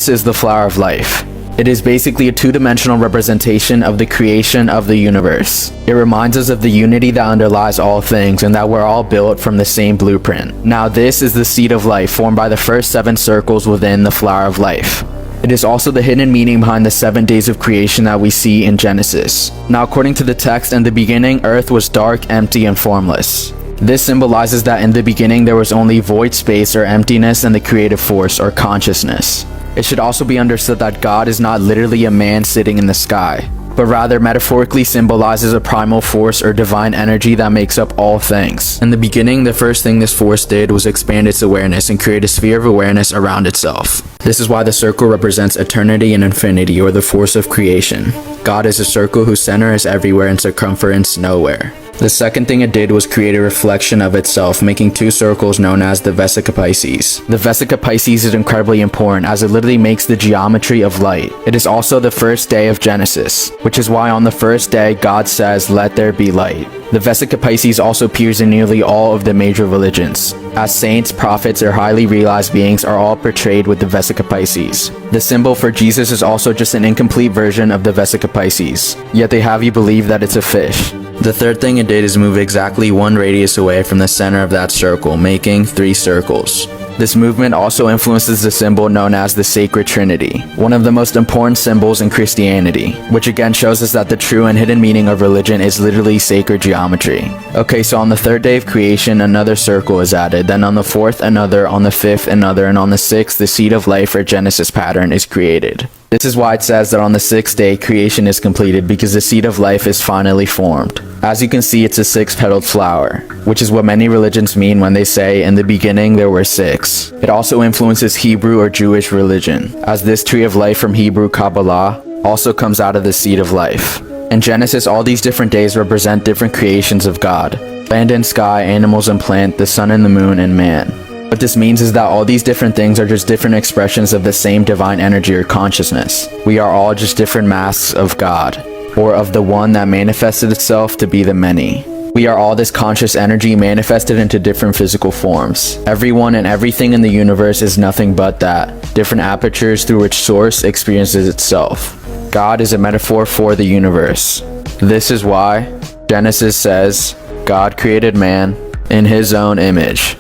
Earth is the flower of life. It is basically a two-dimensional representation of the creation of the universe. It reminds us of the unity that underlies all things and that we're all built from the same blueprint. Now this is the seed of life formed by the first 7 circles within the flower of life. It is also the hidden meaning behind the 7 days of creation that we see in Genesis. Now according to the text, in the beginning, earth was dark, empty, and formless. This symbolizes that in the beginning there was only void space or emptiness and the creative force or consciousness. It should also be understood that God is not literally a man sitting in the sky, but rather metaphorically symbolizes a primal force or divine energy that makes up all things. In the beginning, the first thing this force did was expand its awareness and create a sphere of awareness around itself. This is why the circle represents eternity and infinity, or the force of creation. God is a circle whose center is everywhere and circumference nowhere. The second thing it did was create a reflection of itself, making 2 circles known as the Vesica Pisces. The Vesica Pisces is incredibly important as it literally makes the geometry of light. It is also the first day of Genesis, which is why on the first day God says, "Let there be light." The Vesica Pisces also appears in nearly all of the major religions, as saints, prophets, or highly realized beings are all portrayed with the Vesica Pisces. The symbol for Jesus is also just an incomplete version of the Vesica Pisces, yet they have you believe that it's a fish. The third thing it did is move exactly 1 radius away from the center of that circle, making 3 circles. This movement also influences the symbol known as the Sacred Trinity, one of the most important symbols in Christianity, which again shows us that the true and hidden meaning of religion is literally sacred geometry. Okay, so on the 3rd day of creation, another circle is added, then on the 4th another, on the 5th another, and on the 6th the seed of life or Genesis pattern is created. This is why it says that on the 6th day creation is completed, because the seed of life is finally formed. As you can see, it's a 6-petaled flower, which is what many religions mean when they say, "In the beginning there were 6." It also influences Hebrew or Jewish religion, as this tree of life from Hebrew Kabbalah also comes out of the seed of life. In Genesis, all these different days represent different creations of God: land and sky, animals and plant, the sun and the moon, and man. What this means is that all these different things are just different expressions of the same divine energy or consciousness. We are all just different masks of God, or of the one that manifested itself to be the many. We are all this conscious energy manifested into different physical forms. Everyone and everything in the universe is nothing but that, different apertures through which source experiences itself. God is a metaphor for the universe. This is why Genesis says, God created man in his own image.